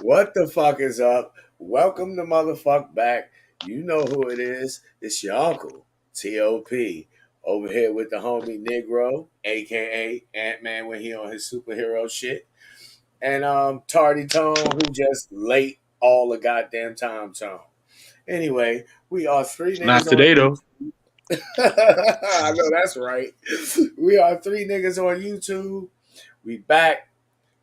What the fuck is up? Welcome to motherfuck back. You know who it is. It's your uncle, T.O.P. Over here with the homie Negro, aka Ant-Man when he on his superhero shit. And Tardy Tone, who just late all the goddamn time. Anyway, we are three Not niggas on today though. YouTube. I know that's right. We are three niggas on YouTube. We back.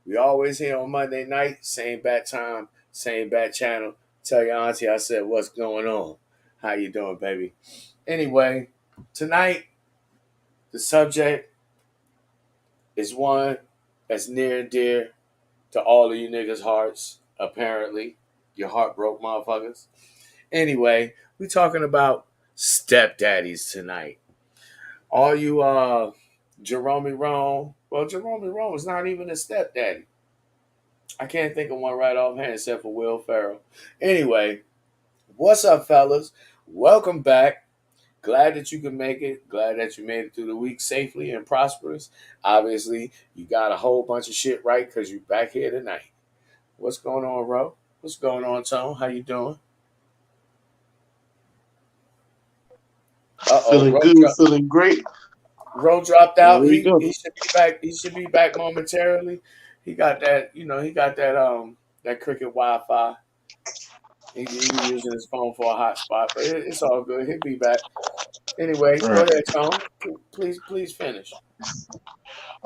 We always here on Monday night, same bat time, same bat channel. Tell your auntie I said what's going on. How you doing, baby? Anyway, tonight the subject is one that's near and dear to all of you niggas' hearts. Apparently, your heart broke, motherfuckers. Anyway, we talking about stepdaddies tonight. All you Jerome Rome. Well, Jerome Rome is not even a stepdaddy. I can't think of one right offhand except for Will Ferrell. Anyway, what's up, fellas? Welcome back. Glad that you can make it. Glad that you made it through the week safely and prosperous. Obviously, you got a whole bunch of shit right because you're back here tonight. What's going on, Ro? What's going on, Tone? How you doing? Feeling good, feeling great. Ro dropped There out. we He go. he should be back. He should be back momentarily. He got that. He got that cricket Wi-Fi. He be using his phone for a hotspot, but it's all good. He'll be back. Anyway, All go right. ahead, Tone. Please finish.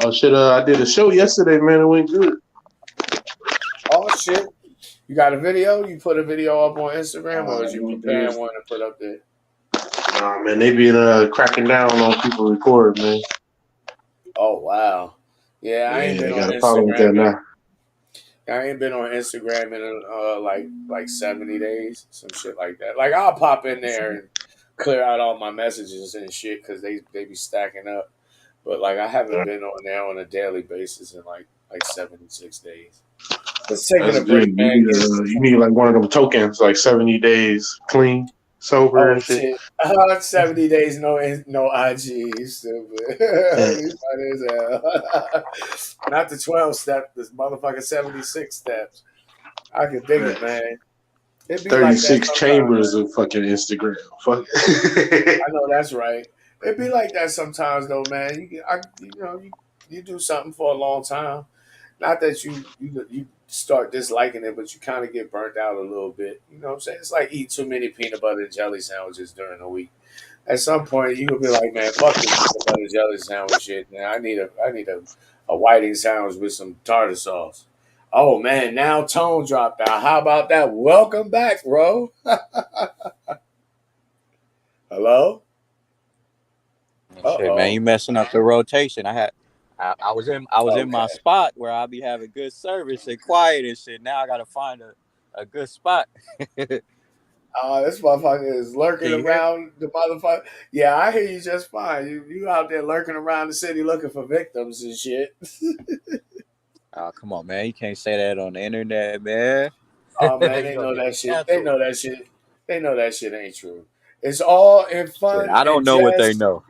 Oh shit! I did a show yesterday, man. It went good. Oh shit! You got a video? You put a video up on Instagram, or is you Man, preparing one to put up there? nah, man, they been cracking down on people record, man. Oh wow. Yeah, I ain't Yeah, been they on got a problem with that Instagram in now. I ain't been on Instagram in like 70 days, some shit like that. Like I'll pop in there and clear out all my messages and shit because they be stacking up. But like I haven't been on there on a daily basis in like 76 days. But taking That's a good. break, man. You need like one of them tokens, like 70 days clean, sober Oh and shit. shit! 70 days, no IG, stupid. Yeah. You funny as hell. Not the 12 step, this motherfucking 76 steps. I could dig it, man. It be like that 36 sometimes, chambers man. of fucking Instagram. Fuck. I know that's right. It be like that sometimes, though, man. You do something for a long time. Not that you start disliking it, but you kind of get burnt out a little bit. You know what I'm saying? It's like eat too many peanut butter and jelly sandwiches during the week. At some point, you will be like, man, fuck this peanut butter and jelly sandwich shit. Man, I need a whiting sandwich with some tartar sauce. Oh man, now Tone dropped out. How about that? Welcome back, bro. Hello. Shit, man, Oh. you messing up the rotation. I was in my Okay. spot where I'll be having good service and quiet and shit. Now I gotta find a good spot. Can This motherfucker is lurking you hear me? around the motherfucker. Yeah, I hear you just fine. You out there lurking around the city looking for victims and shit. Oh, come on, man. You can't say that on the internet, man. Oh man, You they gonna know get me that shit. They canceled. know that shit. They know that shit ain't true. It's all in Shit, fun I don't and know what they jest. know.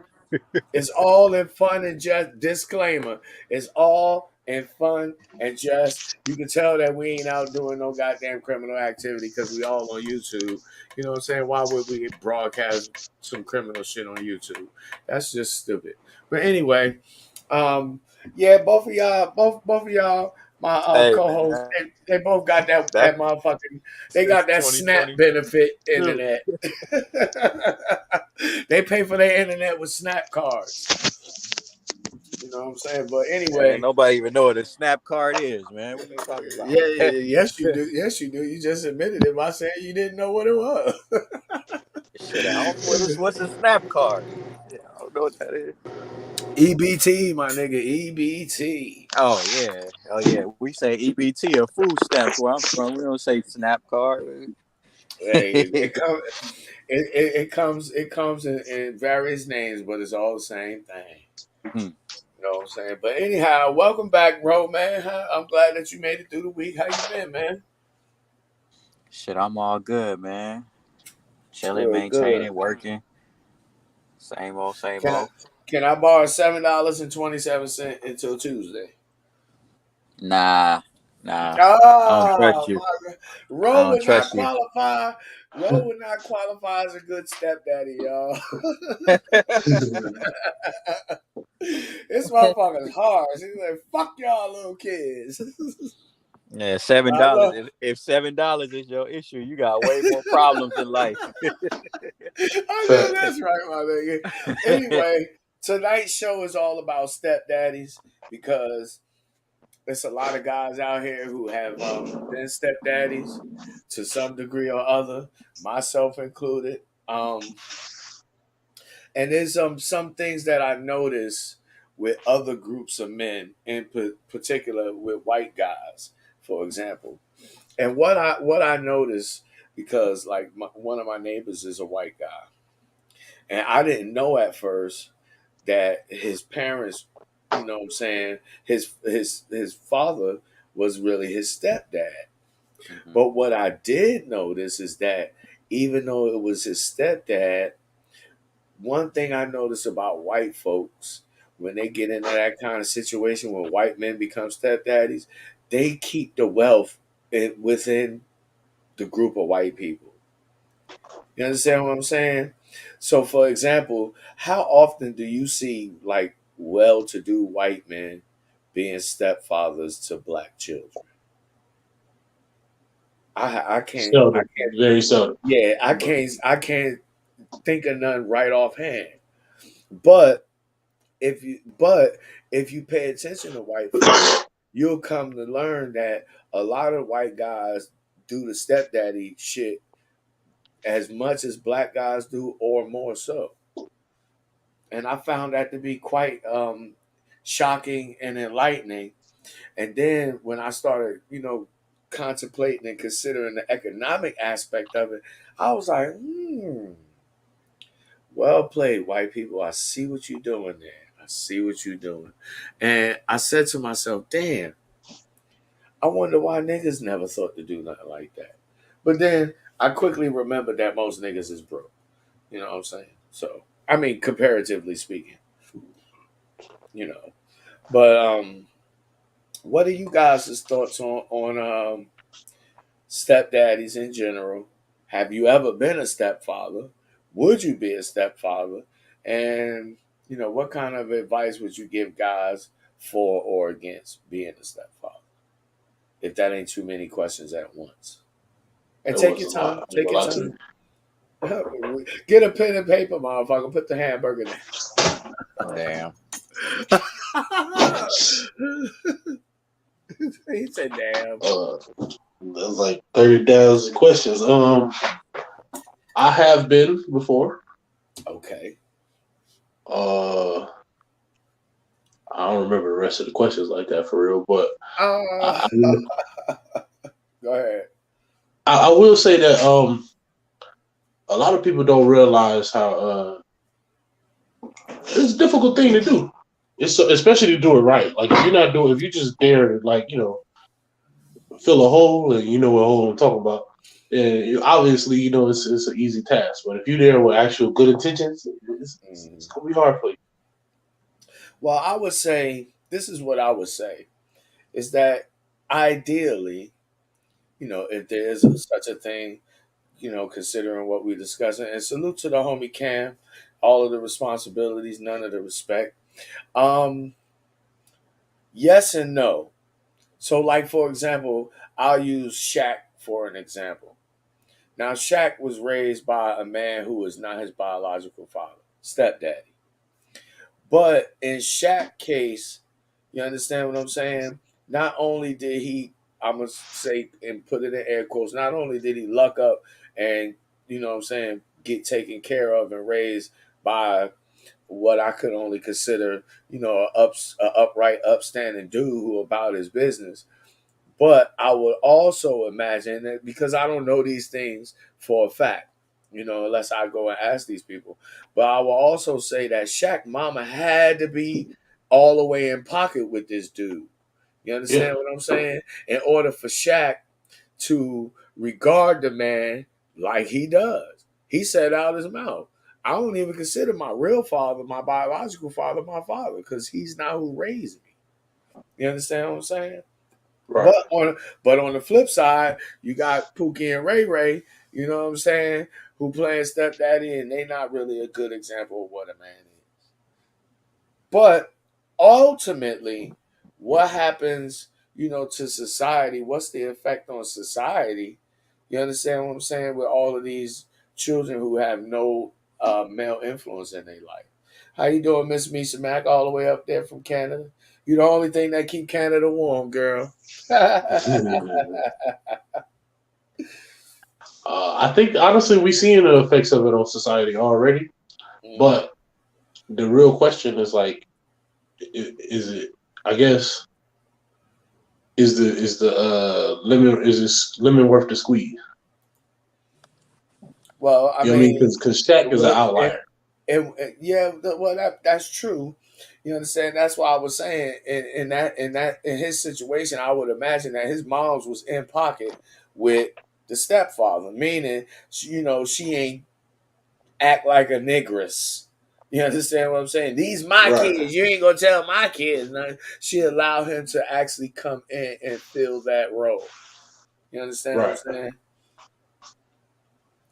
It's all in fun and just disclaimer. It's all in fun and just. You can tell that we ain't out doing no goddamn criminal activity because we all on YouTube. You know what I'm saying? Why would we broadcast some criminal shit on YouTube? That's just stupid. But anyway, um, yeah, both of y'all, my Hey, co-hosts, man, they both got that back motherfucking. They since got that Snap 2022. benefit internet. They pay for their internet with Snap cards. You know what I'm saying? But Man, anyway, nobody even know what a snap card is, man. What you talking about? yes you do. Yes you do. You just admitted it by saying you didn't know what it was. Shit, I don't know what's a snap card. Yeah, I don't know what that is. EBT, my nigga, EBT. Oh yeah. We say EBT or food stamps where I'm from. We don't say snap card. Hey, it comes in various names, but it's all the same thing. Hmm. You know what I'm saying? But anyhow, welcome back, bro, man. I'm glad that you made it through the week. How you been, man? Shit, I'm all good, man. Chilling, Good, good. maintaining, working. Same old, same Can I old. can I borrow $7.27 until Tuesday? Nah. Nah, I don't trust Oh you. my God. I Roe don't would not trust you. qualify. Roe would not qualify as a good stepdaddy, y'all. This motherfucker's hard. He's like, fuck y'all little kids. Yeah, $7. I know. If $7 is your issue, you got way more problems in life. I know Fact. that's right, my nigga. Anyway, tonight's show is all about stepdaddies because there's a lot of guys out here who have been stepdaddies to some degree or other, myself included. And there's some things that I notice with other groups of men, in particular with white guys, for example. And what I notice because like one of my neighbors is a white guy, and I didn't know at first that his parents, you know what I'm saying, his father was really his stepdad. Mhm. But what I did notice is that even though it was his stepdad, one thing I notice about white folks when they get into that kind of situation when white men become stepdaddies, they keep the wealth within the group of white people. You understand what I'm saying? So, for example, how often do you see like well-to-do white men being stepfathers to black children? I can't I Seldom, can't very seldom. yeah But I can't think of none right offhand. But but if you pay attention to white folks, you'll come to learn that a lot of white guys do the stepdaddy shit as much as black guys do, or more so. And I found that to be quite shocking and enlightening. And then when I started, contemplating and considering the economic aspect of it, I was like, well played, white people. I see what you're doing there. I see what you're doing. And I said to myself, damn, I wonder why niggas never thought to do nothing like that. But then I quickly remembered that most niggas is broke. You know what I'm saying? So, I mean, comparatively speaking, you know. But what are you guys' thoughts on stepdaddies in general? Have you ever been a stepfather? Would you be a stepfather? And what kind of advice would you give guys for or against being a stepfather? If that ain't too many questions at once. And it take was your a lot. time. I ain't Take gonna your lie to you. time. Get a pen and paper, motherfucker. Put the hamburger Damn. down. He said, "Damn." That's like 30,000 questions. I have been before. Okay. Uh, I don't remember the rest of the questions like that for real, but Uh, I, I, go ahead. I will say that a lot of people don't realize how it's a difficult thing to do. Especially to do it right. Like if you just dare like fill a hole and you know what hole I'm talking about. And obviously, it's an easy task. But if you're there with actual good intentions, it's Mhm. gonna be hard for you. Well, I would say this is what I would say is that ideally, if there is such a thing, considering what we're discussing, and salute to the homie Cam, all of the responsibilities, none of the respect. Um, yes and no. So, like for example, I'll use Shaq for an example. Now, Shaq was raised by a man who is not his biological father, stepdaddy. But in Shaq's case, you understand what I'm saying? Not only did he, I'm gonna say and put it in air quotes, not only did he luck up and what I'm saying, get taken care of and raised by what I could only consider, a upright, upstanding dude who about his business. But I would also imagine that because I don't know these things for a fact, unless I go and ask these people. But I will also say that Shaq Mama had to be all the way in pocket with this dude. You Yeah, understand what I'm saying? In order for Shaq to regard the man like he does. He said out his mouth, I don't even consider my real father, my biological father, my father, because he's not who raised me. You understand what I'm saying? Right. But on the flip side, you got Pookie and Ray Ray, you know what I'm saying, who playing stepdaddy, and they not really a good example of what a man is. But ultimately, what happens, to society? What's the effect on society? You understand what I'm saying? With all of these children who have no male influence in their life. How you doing, Miss Misha Mac, all the way up there from Canada? You the only thing that keep Canada warm, girl. I think honestly we're seeing the effects of it on society already, but the real question is like, is it? I guess is the lemon is this lemon worth the squeeze? Well, I You know what I mean? mean, Because Shaq is an well, outlier. yeah, well, that's true. You understand? That's why I was saying in his situation, I would imagine that his mom's was in pocket with the stepfather, meaning she ain't act like a negress. You understand what I'm saying? These my Right. kids. You ain't gonna tell my kids. No. She allowed him to actually come in and fill that role. You understand what I'm Right. saying?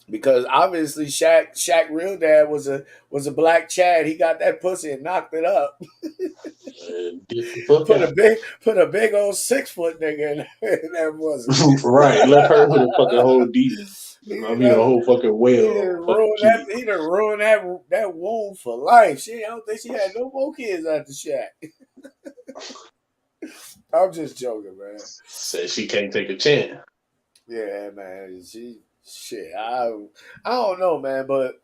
Because obviously Shaq real dad was a black Chad. He got that pussy and knocked it up. Get the fuck put out. a big old 6-foot nigga in that pussy. Right. Left her with a fucking whole deep. I mean, a whole fucking whale, fucking kid. He done ruined that womb for life. I don't think she had no more kids after Shaq. I'm just joking, man. Says she can't take a chance. Yeah, man. I don't know, man, but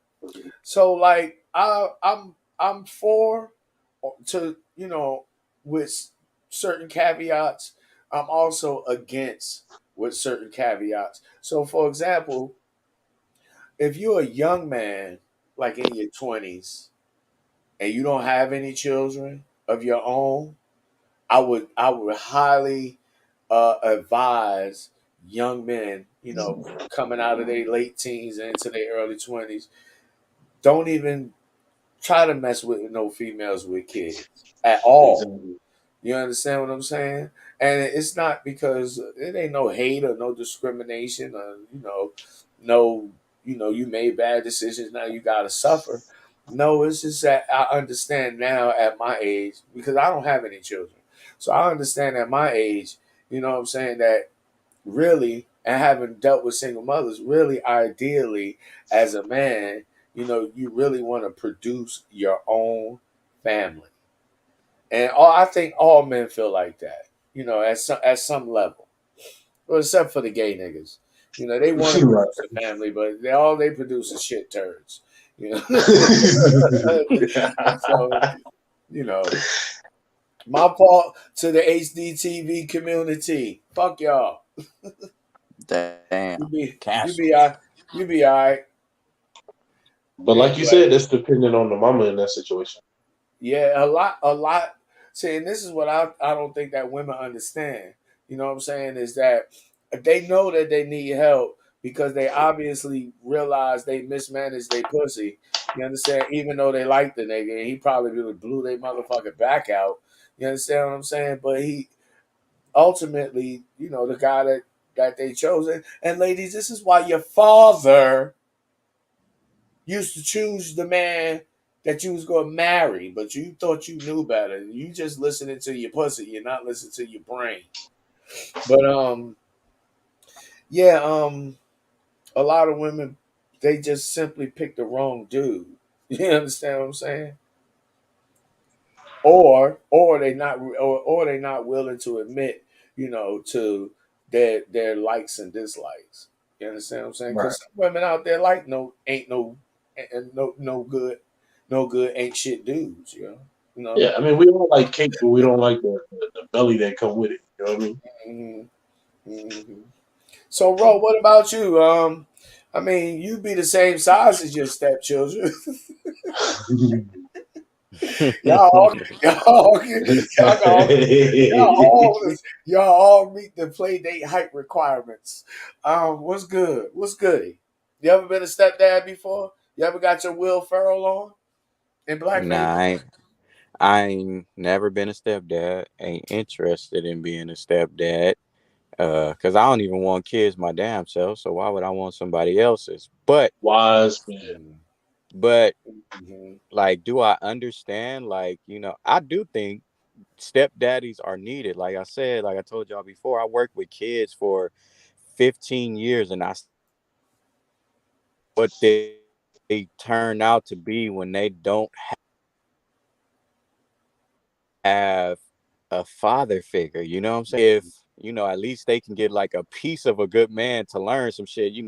so like I'm for to with certain caveats. I'm also against with certain caveats. So for example, if you're a young man like in your 20s and you don't have any children of your own, I would highly advise young men, coming out of their late teens and into their early 20s, don't even try to mess with no females with kids at all. Exactly. You understand what I'm saying? And it's not because it ain't no hate or no discrimination or no you made bad decisions, now you gotta suffer. No, it's just that I understand now at my age, because I don't have any children. So I understand at my age, you know what I'm saying, that really, and having dealt with single mothers, really ideally as a man, you really want to produce your own family. And I think all men feel like that, at some level. Well, except for the gay niggas. They want to Right. produce a family, but all they produce is shit turds. So, you know, my fault to the HDTV community. Fuck y'all. Damn. You be you Cancel. be all you be all right. But like you Anyway, said, that's dependent on the mama in that situation. yeah, a lot. See, and this is what I don't think that women understand. You know what I'm saying? Is that they know that they need help because they obviously realize they mismanaged their pussy. You understand? Even though they like the nigga, and he probably really blew their motherfucking back out. You understand what I'm saying? But he ultimately, the guy that they chose. And ladies, this is why your father used to choose the man that you was going to marry, but you thought you knew better. You just listening to your pussy. You're not listening to your brain. But yeah, a lot of women, they just simply pick the wrong dude. You understand what I'm saying? Or they not willing to admit, to their likes and dislikes. You understand what I'm saying? Right. Because some women out there like ain't no good ain't shit dudes. You know. Yeah, I mean, we don't like cake, but we don't like the belly that come with it. You know what I mean? Mm-hmm. So, Ro, what about you? I mean, you be the same size as your stepchildren. y'all, all, y'all, all, y'all, all, y'all all meet the play date height requirements. What's good? What's goody? You ever been a stepdad before? You ever got your Will Ferrell on in blackface? Nah, I ain't never been a stepdad. Ain't interested in being a stepdad. Because I don't even want kids my damn self, so why would I want somebody else's? Wise man. But Mhm. like, do I understand? Like, I do think stepdaddies are needed. Like I said, like I told y'all before, I worked with kids for 15 years, and what they turn out to be when they don't have a father figure. You know what I'm saying? If at least they can get like a piece of a good man to learn some shit. He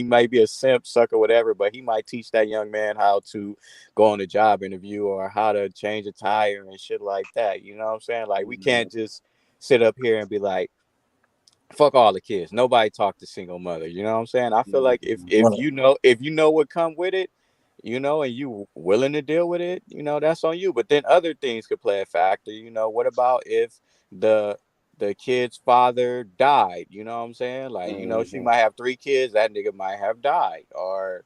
might be a simp, sucker, whatever, but he might teach that young man how to go on a job interview or how to change a tire and shit like that. You know what I'm saying? Like, we can't just sit up here and be like, fuck all the kids. Nobody talk to single mother. You know what I'm saying? I feel like if Right. if you know what come with it, and you willing to deal with it, that's on you. But then other things could play a factor. What about if the the kid's father died? You know what I'm saying? Like, she Mhm. might have 3 kids, that nigga might have died. Or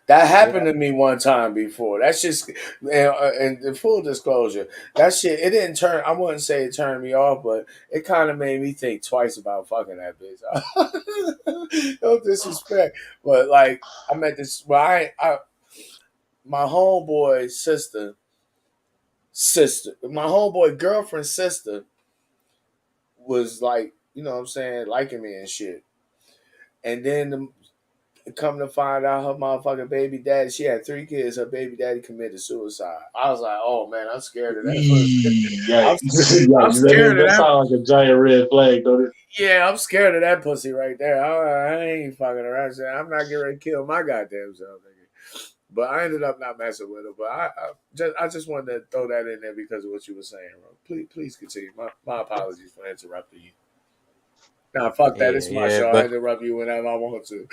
That you happened know, to me one time before. That's just, and in full disclosure, that shit, it didn't turn, I wouldn't say it turned me off, but it kind of made me think twice about fucking that bitch. No disrespect. But like, I met this, well, my homeboy's my homeboy girlfriend's sister was like, you know what I'm saying, liking me and shit. And then come to find out, her motherfucking baby daddy, she had 3 kids. Her baby daddy committed suicide. I was like, oh man, I'm scared of that pussy. I'm, Yikes. I'm Yikes. scared of That that. sounds like a giant red flag, don't it? Yeah, I'm scared of that pussy right there. I ain't fucking around. I'm not getting ready to kill my goddamn self, nigga. But I ended up not messing with her. But I just wanted to throw that in there because of what you were saying, bro. Please continue. My apologies for interrupting you. Nah, fuck that. yeah, It's my yeah, show. I but interrupt you whenever I want to.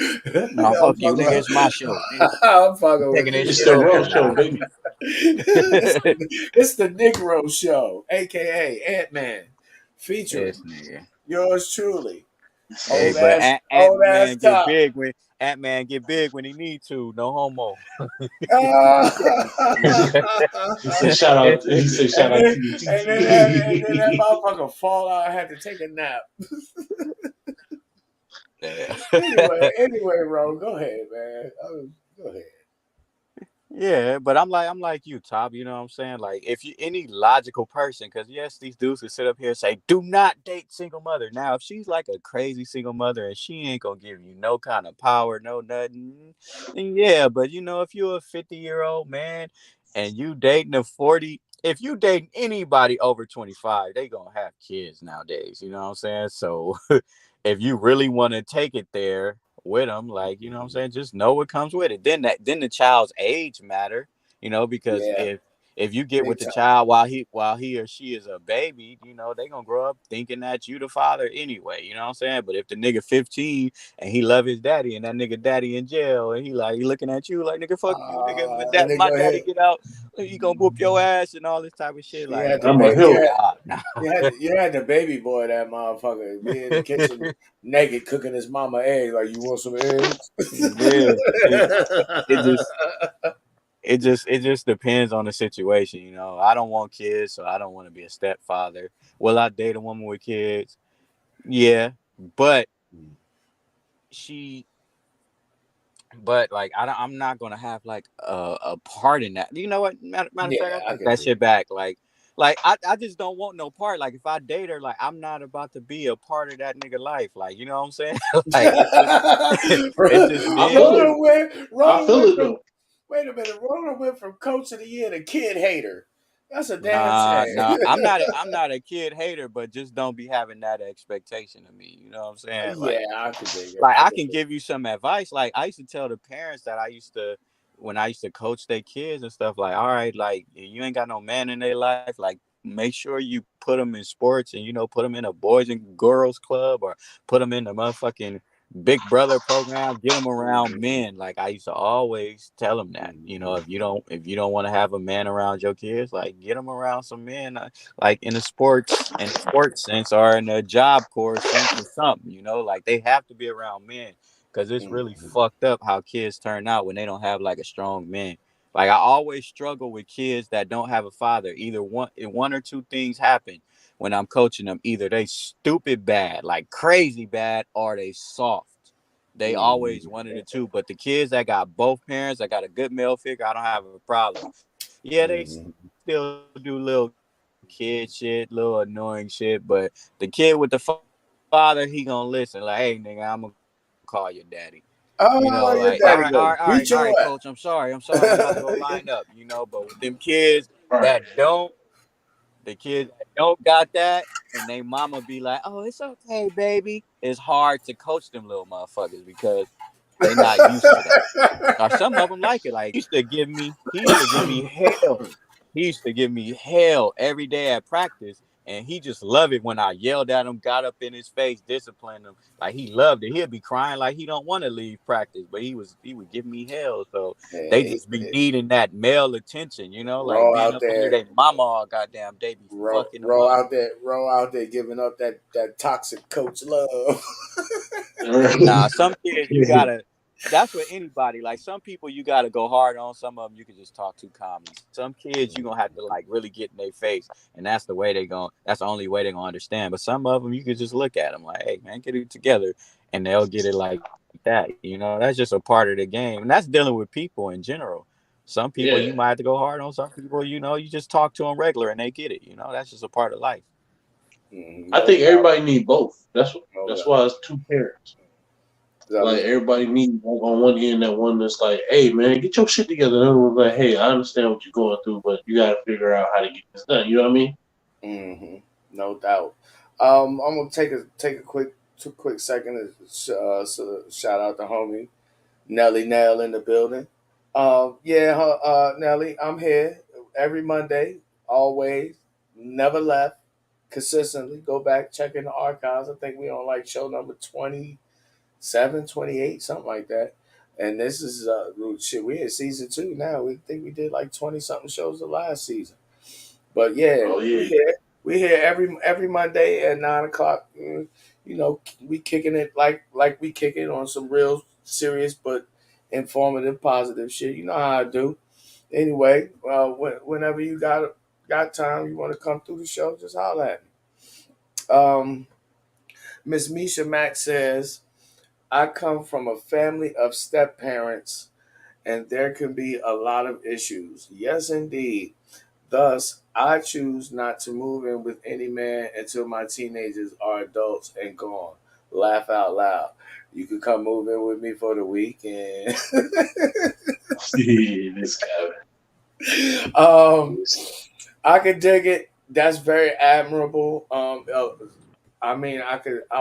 no, I'm fuck you, fucking nigga. with, It's my show, nigga. I'm I'm fucking taking with this you. It's shit the over. Roe show, Nah. baby. It's the Negro Show, aka Ant Man, featuring This nigga. yours truly, Hey, old but ass, Ant old ass Man get top. big when he need to. No homo. He said shout out. He said shout and out then to you, and then that TT. motherfucker fall out. I had to take a nap. Yeah. Anyway, Ro, go ahead, man. Go ahead. Yeah, but I'm like you, Top. You know what I'm saying? Like, if you any logical person, because yes, these dudes who sit up here and say, do not date single mother. Now, if she's like a crazy single mother and she ain't gonna give you no kind of power, no nothing, then yeah. But if you're a 50-year-old man and you dating a 40, if you dating anybody over 25, they gonna have kids nowadays. You know what I'm saying? So if you really want to take it there with them, like, you know what I'm saying, just know what comes with it. Then the child's age matter, because Yeah, if you get with big the time. child while he or she is a baby, they gonna grow up thinking that you the father anyway. You know what I'm saying? But if the nigga 15 and he love his daddy and that nigga daddy in jail and he looking at you like, nigga, fuck you, nigga, when And they my go daddy ahead. get out, he gonna whoop your ass and all this type of shit. You Like, had the I'm a baby. hill. nah. You had the baby boy, that motherfucker, be in the kitchen naked cooking his mama eggs. Like, you want some eggs? Yeah, it just it just depends on the situation. I don't want kids, so I don't want to be a stepfather. Will I date a woman with kids? Yeah, but she but like, I'm not gonna have like a part in that. You know what? Matter of fact, Yeah, I I take can that dig shit it. back. Like I just don't want no part. Like, if I date her, like, I'm not about to be a part of that nigga life. Like, you know what I'm saying? Like, it just I feel it. is. I Roller feel went it from, though. wait a minute, Roller went from coach of the year to kid hater. That's a damn Nah, shame. nah. I'm not a kid hater, but just don't be having that expectation of me. You know what I'm saying? Yeah, Like, I can dig it. like I I can can dig give you some advice. Like, I used to tell the parents that when I used to coach their kids and stuff, like, all right, like, you ain't got no man in their life, like, make sure you put them in sports and, put them in a boys and girls club, or put them in the motherfucking big brother program, get them around it. men. Like, I used to always tell them that, if you don't want to have a man around your kids, like, get them around some men, like, in the sports sense, or in a job corps sense, or something, like, they have to be around men, because it's really Mhm. fucked up how kids turn out when they don't have like a strong man. Like, I always struggle with kids that don't have a father. Either one or two things happen. when I'm coaching them, either they stupid bad, like crazy bad, or they soft. They always one of the two. But the kids that got both parents, that got a good male figure, I don't have a problem. Yeah, they still do little kid shit, little annoying shit. But the kid with the father, he gonna listen. Like, hey, nigga, I'm gonna call your daddy. You know, Oh, your like, all daddy right, all go. right, all right, Beat all your right, ass. coach. I'm sorry, I'm about to go line up. You know, but with them kids Right. that don't, the kids that don't got that, and they mama be like, "Oh, it's okay, baby." It's hard to coach them little motherfuckers because they not used to that. Or some of them like it. Like he used to give me hell. He used to give me hell every day at practice, and he just loved it when I yelled at him, got up in his face, disciplined him. Like he loved it. He'd be crying like he don't want to leave practice, but he would give me hell. So they Man, just be needing that male attention, like roll being out up under there, their mama all goddamn day be fucking them up. roll out there, giving up that toxic coach love. Nah, some kids you gotta. That's with anybody. Like some people you gotta go hard on. Some of them you can just talk to calmly. Some kids you gonna have to like really get in their face, and that's the way they going. That's the only way they gonna understand. But some of them you can just look at them like, "Hey man, get it together," and they'll get it like that. That's just a part of the game, and that's dealing with people in general. Some people Yeah. you might have to go hard on. Some people, you just talk to them regular and they get it. That's just a part of life. I No think doubt, everybody need both. no That's doubt. why it's two parents. I Like mean, everybody needs on one end that one that's like, hey man, get your shit together. The other one's like, hey, I understand what you're going through, but you gotta figure out how to get this done. You know what I mean? hmm no doubt. I'm gonna take a quick 2 quick second to shout out the homie Nelly Nell in the building. Yeah, Nelly, I'm here every Monday, always, never left, consistently. Go back, check in the archives. I think we on like show number 27, 28, something like that. And this is shit. We in season 2 now. We think we did like 20 something shows the last season. But yeah, Oh we yeah. here. We here every Monday at 9 o'clock. We kicking it like we kick it on some real serious but informative, positive shit. You know how I do. Anyway, whenever you got time, you want to come through the show, just holler at me. Miss Misha Mack says, "I come from a family of step parents, and there can be a lot of issues. Yes, indeed. Thus, I choose not to move in with any man until my teenagers are adults and gone. Laugh out loud. You could come move in with me for the weekend." This guy. um, I could dig it. That's very admirable. I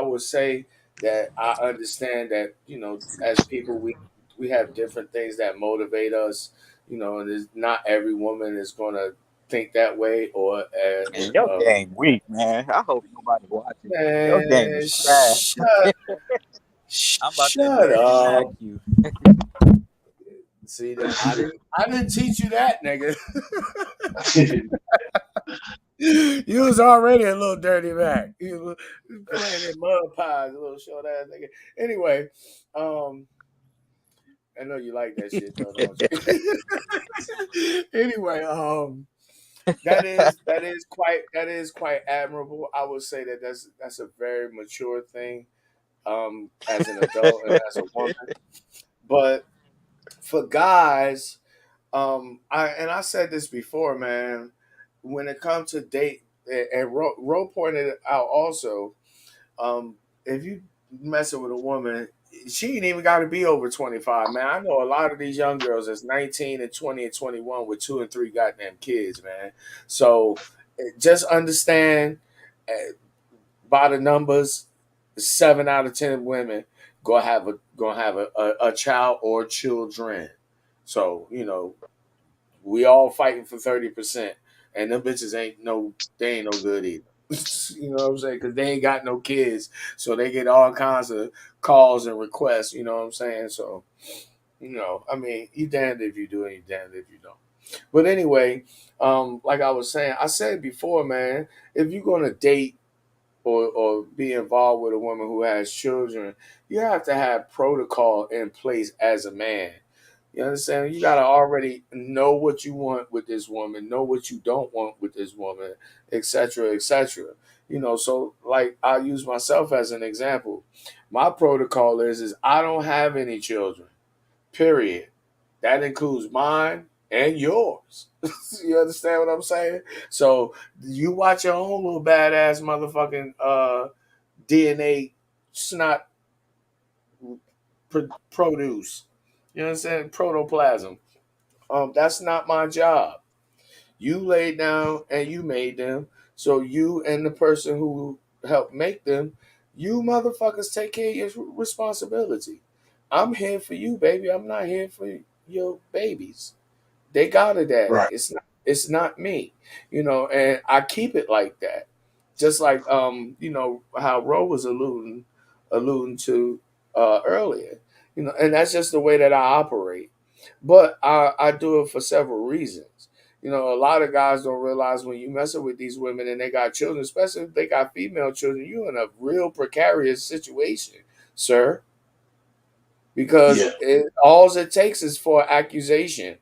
would say that I understand that as people, we have different things that motivate us. And not every woman is going to think that way, or And your game weak, man. I hope nobody watching. Your game man, is trash. I'm about to shut dirty Mac up. you. See that I didn't teach you that, nigga. You was already a little dirty Mac. You was playing in mud pies, a little short ass nigga. Anyway, I know you like that shit though, don't you? Anyway, that is quite admirable. I would say that that's a very mature thing, as an adult and as a woman. But for guys, I said this before, man. When it comes to date, and Ro pointed it out also. If you messing with a woman, she ain't even got to be over 25, man. I know a lot of these young girls that's 19 and 20 and 21 with 2 and 3 goddamn kids, man. So just understand, by the numbers, 7 out of 10 women gonna have a child or children. So we all fighting for 30%, and them bitches ain't no good either. You know what I'm saying? Because they ain't got no kids, so they get all kinds of calls and requests. You know what I'm saying? So I mean, you damned if you do, and you damned if you don't. But anyway, like I was saying, I said before, man, if you're gonna date or be involved with a woman who has children, you have to have protocol in place as a man. You understand? You gotta already know what you want with this woman, know what you don't want with this woman, etc., etc. So like I'll use myself as an example. My protocol is I don't have any children. Period. That includes mine and yours. You understand what I'm saying? So you watch your own little badass motherfucking DNA snot produce. You know what I'm saying? Protoplasm. That's not my job. You laid down and you made them. So you and the person who helped make them, you motherfuckers take care of your responsibility. I'm here for you, baby. I'm not here for your babies. They got a daddy. Right. It's not me. And I keep it like that. Just like how Roe was alluding to earlier. And that's just the way that I operate. But I do it for several reasons. A lot of guys don't realize when you messing with these women and they got children, especially if they got female children, you're in a real precarious situation, sir. Because Yeah. all it takes is for accusation.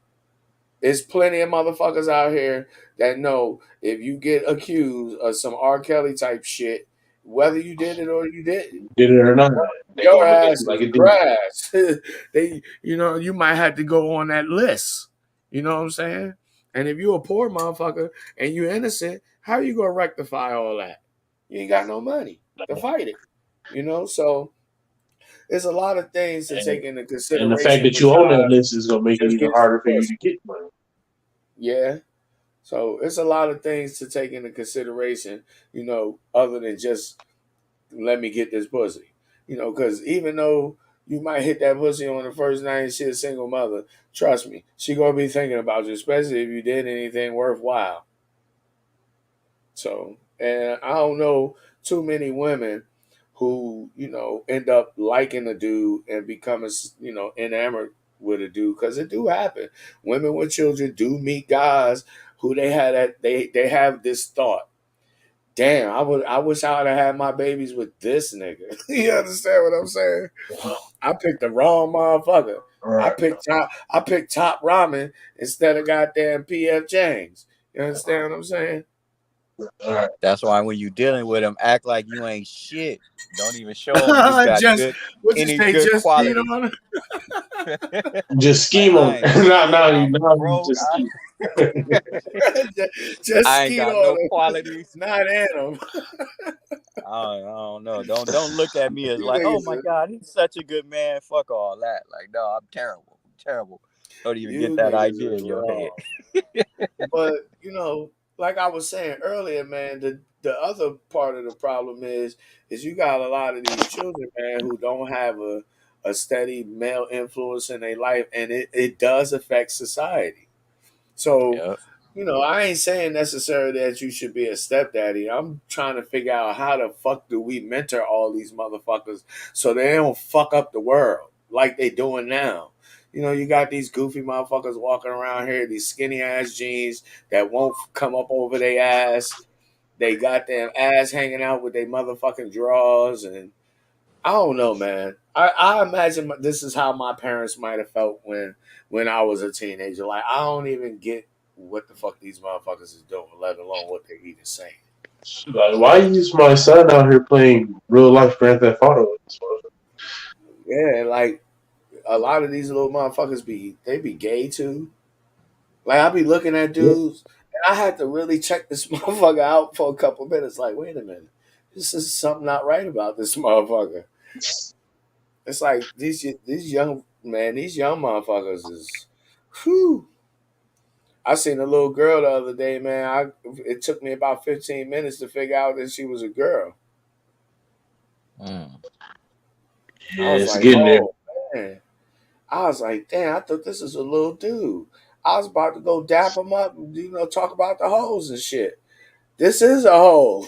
There's plenty of motherfuckers out here that know if you get accused of some R. Kelly type shit, whether you did it or you didn't, Did it or not, they your gonna look at ass you like is a demon. grass. You might have to go on that list. You know what I'm saying? And if you're a poor motherfucker and you're innocent, how you gonna rectify all that? You ain't got no money to fight it. So there's a lot of things to And, take into and the fact consideration that you own that besides list is gonna make it just even getting some harder for you pussy. to get money. Yeah. So it's a lot of things to take into consideration, other than just let me get this pussy. Because even though you might hit that pussy on the first night and she's a single mother, trust me, she gonna be thinking about you, especially if you did anything worthwhile. So, and I don't know too many women who, end up liking a dude and becoming, enamored with a dude, because it do happen. Women with children do meet guys who they had that they have this thought. Damn, I wish I would have had my babies with this nigga. You understand what I'm saying? I picked the wrong motherfucker. Right. I picked top ramen instead of goddamn PF Chang's. You understand what I'm saying? All right. That's why when you dealing with them, act like you ain't shit. Don't even show them you got Just what you any say? good Just cheat qualities. on Just Like scheme I on. ain't shit. Now I'm you broke. just scheme. just I ain't skeet got on no them, qualities. not at them. I don't know. Don't look at me as You like, oh niggas, my God, he's such a good man. Fuck all that. Like, no, I'm terrible. I'm terrible. Don't even get you that niggas idea is in your head. wrong. But like I was saying earlier, man, the other part of the problem is you got a lot of these children, man, who don't have a steady male influence in their life, and it does affect society. So, Yep. I ain't saying necessarily that you should be a stepdaddy. I'm trying to figure out how the fuck do we mentor all these motherfuckers so they don't fuck up the world like they doing now. You got these goofy motherfuckers walking around here, these skinny ass jeans that won't come up over their ass. They got their ass hanging out with their motherfucking drawers, and I don't know, man. I imagine this is how my parents might have felt when I was a teenager. Like, I don't even get what the fuck these motherfuckers is doing, let alone what they're even saying. Like, why is my son out here playing real life Grand Theft Auto? Yeah, like a lot of these little motherfuckers be gay too. Like, I be looking at Yeah. dudes, and I had to really check this motherfucker out for a couple minutes. Like, wait a minute, this is something not right about this motherfucker. It's like these young motherfuckers is, whew. I seen a little girl the other day, man. It took me about 15 minutes to figure out that she was a girl. Mm. I Yeah, was it's like, getting there. oh man. I was like, damn, I thought this was a little dude. I was about to go dap him up and talk about the hoes and shit. This is a hoe.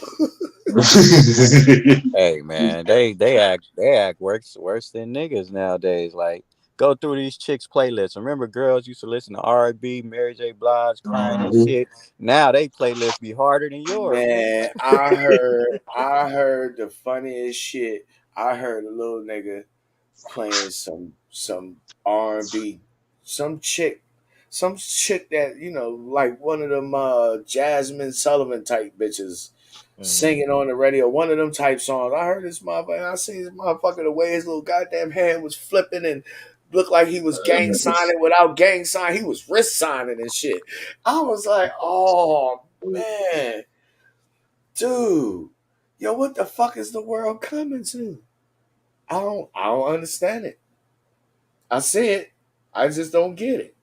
Hey man, they act worse than niggas nowadays. Like, go through these chicks playlists. Remember, girls used to listen to R&B, Mary J. Blige, crying and Mhm. shit. Now they playlists be harder than yours, nigga. Man, I heard the funniest shit. I heard a little nigga playing some R&B. some chick that like one of them Jasmine Sullivan type bitches singing on the radio, one of them type songs. I heard this motherfucker. I seen this motherfucker, the way his little goddamn hand was flipping and looked like he was gang signing without gang sign. He was wrist signing and shit. I was like, oh man, dude, yo, what the fuck is the world coming to? I don't understand it. I see it, I just don't get it.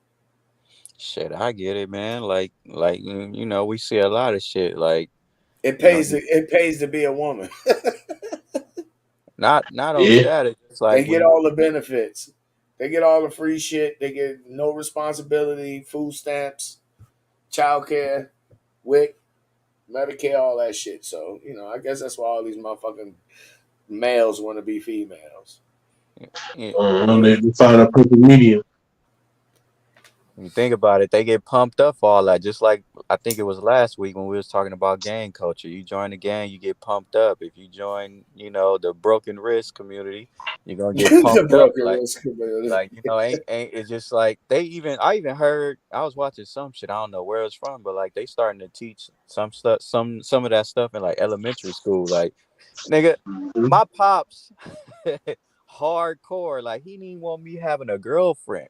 Shit, I get it, man. Like, we see a lot of shit. Like, It you know, pays to be a woman. not only Yeah. that, it's like They get all the benefits. They get all the free shit. They get no responsibility, food stamps, childcare, WIC, Medicare, all that shit. So, I guess that's why all these motherfucking males want to be females. you They find a perfect medium. you think about it, they get pumped up for all that. Just like I think it was last week when we was talking about gang culture. You join the gang, you get pumped up. If you join, the broken wrist community, you're gonna get The pumped up. broken wrist community. Ain't it's just like I even heard, I was watching some shit, I don't know where it's from, but like they starting to teach some stuff, some of that stuff in like elementary school. Like, nigga, my pops hardcore, like he didn't even want me having a girlfriend,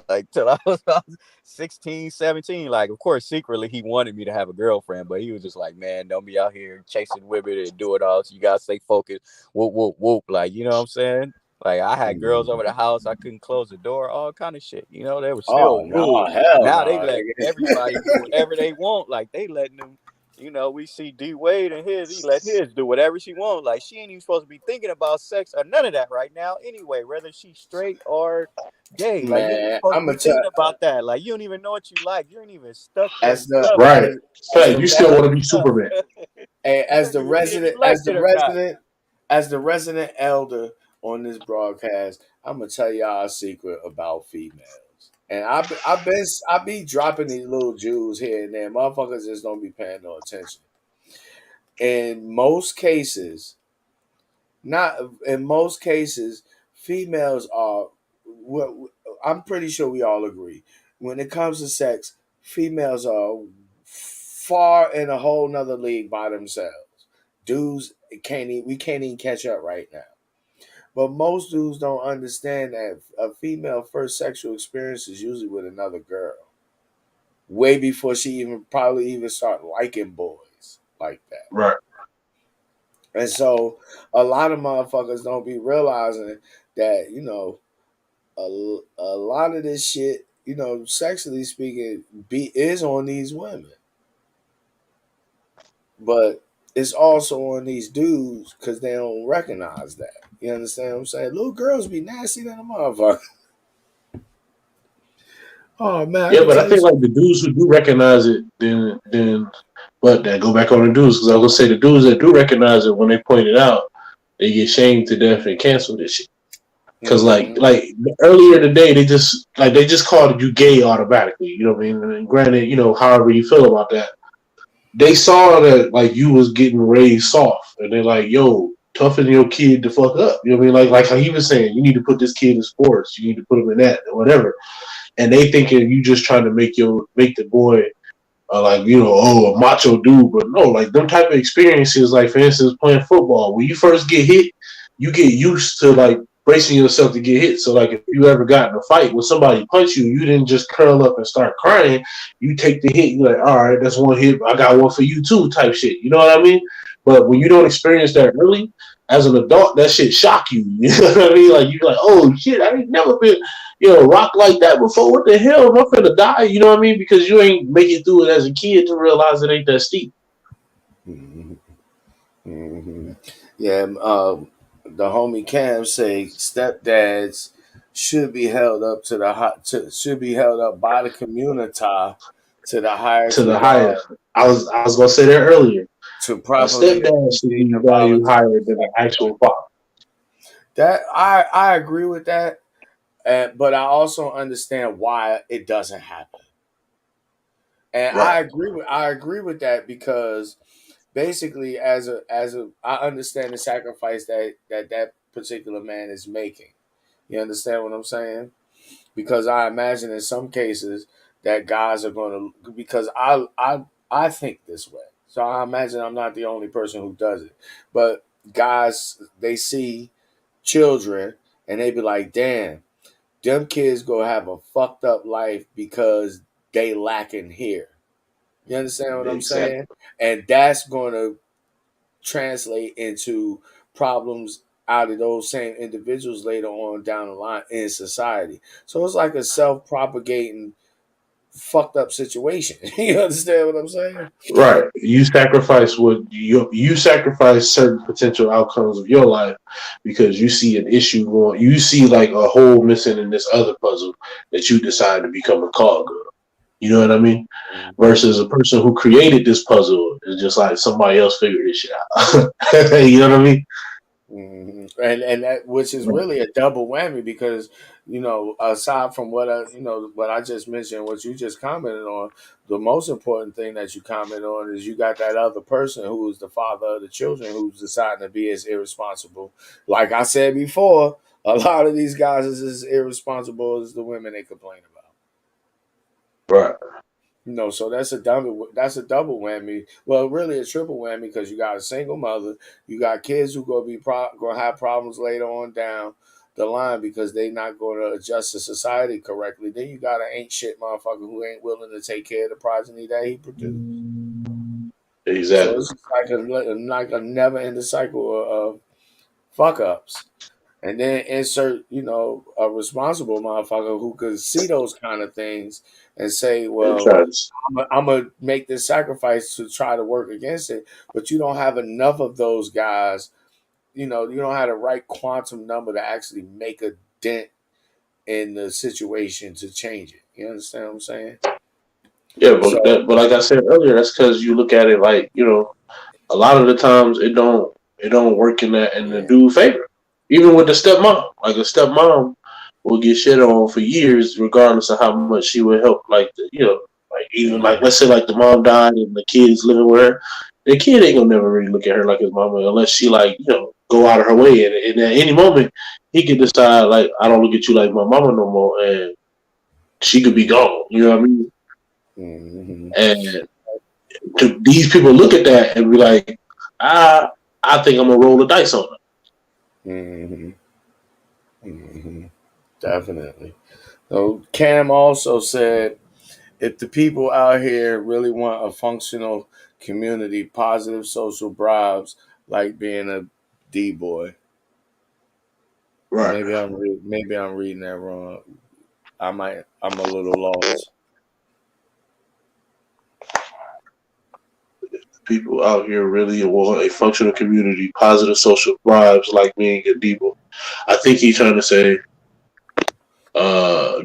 like till I was about 16, 17. Like, of course, secretly he wanted me to have a girlfriend, but he was just like, man, don't be out here chasing women and do it all, so you gotta stay focused. Whoop whoop whoop. Like, you know what I'm saying? Like, I had girls over the house, I couldn't close the door, all kind of shit. They were Oh, still no, rules. hell Now they no. let everybody do whatever they want. Like, they letting them. We see D Wade and he let his do whatever she want. Like, she ain't even supposed to be thinking about sex or none of that right now anyway, whether she's straight or gay. Like, you ain't Man, supposed to I'm be gonna tell thinking about that. Like, you don't even know what you like. You ain't even stuck your as the stuff Right. yet. as Hey, the you still res- want to be Superman. You as don't the even see if resident you liked it or not. as the resident elder on this broadcast, I'm gonna tell y'all a secret about females. And I be dropping these little jewels here and there. Motherfuckers just don't be paying no attention. In most cases, not in most cases, females are. What I'm pretty sure we all agree. When it comes to sex, females are far in a whole nother league by themselves. Dudes we can't even catch up right now. But most dudes don't understand that a female first sexual experience is usually with another girl. Way before she probably even start liking boys like that. Right. And so a lot of motherfuckers don't be realizing that, a lot of this shit, sexually speaking, is on these women. But it's also on these dudes because they don't recognize that. You understand what I'm saying? Little girls be nasty than a motherfucker. Oh man, I Yeah, can but I tell you think like the dudes who do recognize it, then but that go back on the dudes, because I was gonna say the dudes that do recognize it, when they point it out, they get shamed to death and cancel this shit. Because mm-hmm. like earlier today, they just called you gay automatically. You know what I mean? And granted, however you feel about that, they saw that like you was getting raised soft, and they're like, "Yo, toughen your kid the fuck up." You know what I mean? Like how he was saying, you need to put this kid in sports. You need to put him in that or whatever. And they thinking you just trying to make the boy a macho dude, but no, like them type of experiences, like for instance playing football, when you first get hit, you get used to like bracing yourself to get hit. So like if you ever got in a fight when somebody punched you, you didn't just curl up and start crying. You take the hit, you're like, all right, that's one hit, I got one for you too, type shit. You know what I mean? But when you don't experience that early, as an adult, that shit shock you. You know what I mean? Like you're like, oh shit, I ain't never been rock like that before. What the hell? Am I finna die? You know what I mean? Because you ain't make it through it as a kid to realize it ain't that steep. Mm-hmm. Mm-hmm. Yeah, the homie Cam say stepdads should be held up should be held up by the community to the highest To the regard highest. I was gonna say that earlier. to A properly stepdad should oversee be the valued voluntary higher than an sacrifice. actual father. That I agree with that, but I also understand why it doesn't happen. And Right. I agree with that because basically as a I understand the sacrifice that particular man is making. You understand what I'm saying? because I imagine in some cases that guys are going to, because I think this way. So I imagine I'm not the only person who does it. But guys, they see children and they be like, damn, them kids gonna have a fucked up life because they lacking here. You understand what I'm Exactly. saying? And that's gonna translate into problems out of those same individuals later on down the line in society. So it's like a self-propagating fucked up situation. You understand what I'm saying? Right. You sacrifice you sacrifice certain potential outcomes of your life because you see an issue going. You see like a hole missing in this other puzzle that you decide to become a cog of. You know what I mean? Versus a person who created this puzzle is just like somebody else figured this shit out. You know what I mean? And that, which is really a double whammy, because aside from what I just mentioned, what you just commented on, the most important thing that you comment on is you got that other person who is the father of the children who's deciding to be as irresponsible. Like I said before, a lot of these guys is as irresponsible as the women they complain about. Right. So that's a double whammy. Well, really a triple whammy, because you got a single mother, you got kids who gonna have problems later on down the line because they not going to adjust to society correctly. Then you got an ain't shit motherfucker who ain't willing to take care of the progeny that he produced. So Exactly. it's just like a never ending cycle of fuck ups. And then insert, a responsible motherfucker who could see those kind of things and say, And well, try to, I'm gonna make this sacrifice to try to work against it, but you don't have enough of those guys. You don't have the right quantum number to actually make a dent in the situation to change it. You understand what I'm saying? yeah, So but like I said earlier, that's because you look at it like a lot of the times it don't work in the yeah, dude favor. Even with the stepmom, like a stepmom will get shit on for years, regardless of how much she would help. Like like even like mm-hmm. let's say like the mom died and the kid's living with her, the kid ain't gonna never really look at her like his mama unless she like go out of her way. And at any moment he could decide like I don't look at you like my mama no more, and she could be Mm-hmm. gone. You know what I mean? Mm-hmm. And these people look at that and be like, I think I'm gonna roll the dice on it. Mm-hmm. Mm-hmm. Definitely. So Cam also said, if the people out here really want a functional community, positive social bribes like being a D boy. Right. Maybe I'm reading that wrong. I'm a little lost. People out here really want a functional community, positive social vibes like being a Debo. I think he's trying to say,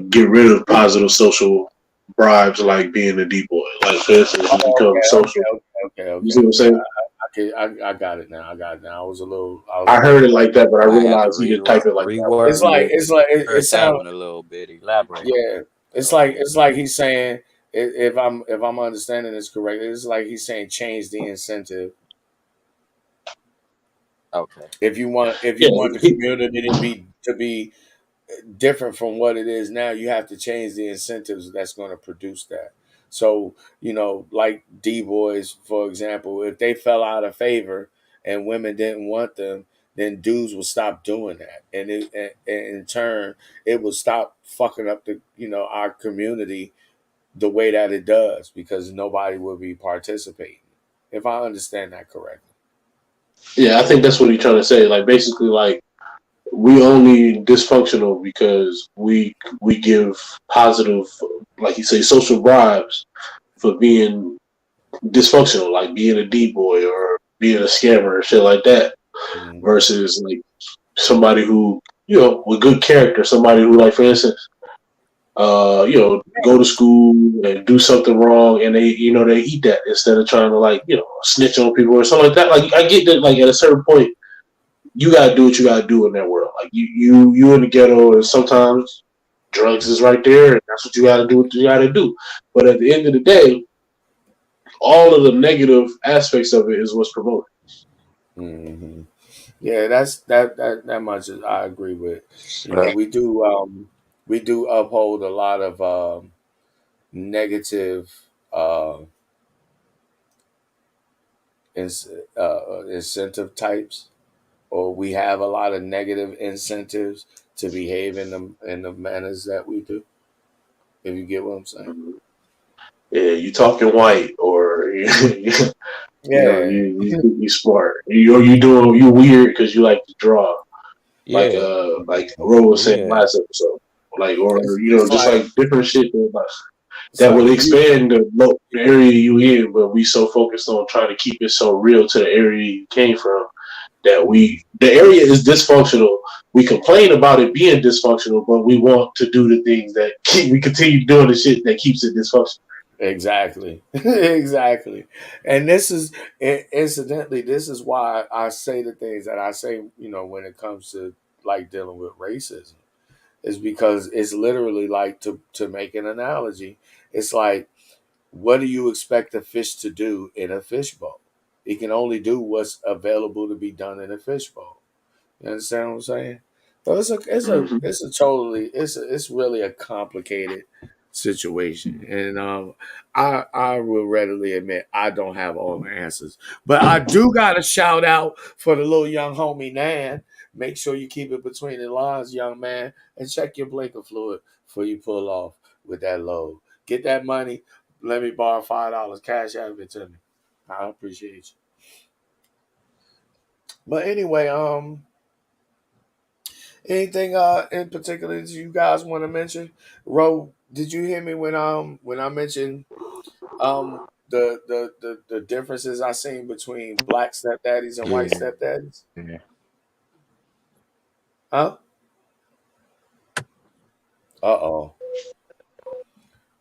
get rid of positive social bribes like being a D boy. Like for instance, you Oh, become social. You see what I'm okay. saying? I got it now. I got it now. I was a I heard little it like lost. that, but I I had to realized he didn't type it like that. It's like reword it that sounds. one a little bit. Elaborate Yeah, a little bit. it's like he's saying, if I'm understanding this correctly, it's like he's saying change the incentive. Okay. If Yeah, you want the community to be different from what it is now, you have to change the incentives that's going to produce that. So, like D boys, for example, if they fell out of favor and women didn't want them, then dudes would stop doing that, and in turn, it would stop fucking up our community the way that it does, because nobody will be participating. If I understand that correctly. yeah, I think that's what he's trying to say. Like basically, like we only dysfunctional because we give positive, like you say, social bribes for being dysfunctional, like being a D boy or being a scammer or shit like that, Mm-hmm. versus like somebody who with good character, somebody who like for instance, go to school and do something wrong and they eat that instead of trying to like snitch on people or something like that. Like I get that, like at a certain point you gotta do what you gotta do in that world. Like you in the ghetto and sometimes drugs is right there and that's what you gotta do what you gotta do. But at the end of the day, all of the negative aspects of it is what's promoted. Mm-hmm. Yeah, that much I agree with. Right. We do we do uphold a lot of negative incentive types, or we have a lot of negative incentives to behave in the manners that we do. If you get what I'm saying. Yeah, you talking white, or you know, Yeah. you smart. You weird because you like to draw, Yeah, like Roe was saying yeah, last episode, like, or It's just like like different shit that so will you expand the area you in, but we so focused on trying to keep it so real to the area you came from that the area is dysfunctional. We complain about it being dysfunctional, but we want to do the things that we continue doing the shit that keeps it dysfunctional. exactly. Exactly. And this is incidentally, this is why I say the things that I say, when it comes to like dealing with racism. Is because it's literally like, to make an analogy, it's like, what do you expect a fish to do in a fishbowl? It can only do what's available to be done in a fishbowl. You understand what I'm saying? So Mm-hmm. it's really a complicated situation, and I will readily admit I don't have all the answers, but I do got a shout out for the little young homie Nan. Make sure you keep it between the lines, young man, and check your blinker fluid before you pull off with that load. Get that money. Let me borrow $5. Cash out of it to me. I appreciate you. But anyway, anything in particular that you guys want to mention? Ro, did you hear me when I mentioned the differences I seen between black stepdaddies and white yeah, stepdaddies? yeah. Huh? Uh-oh.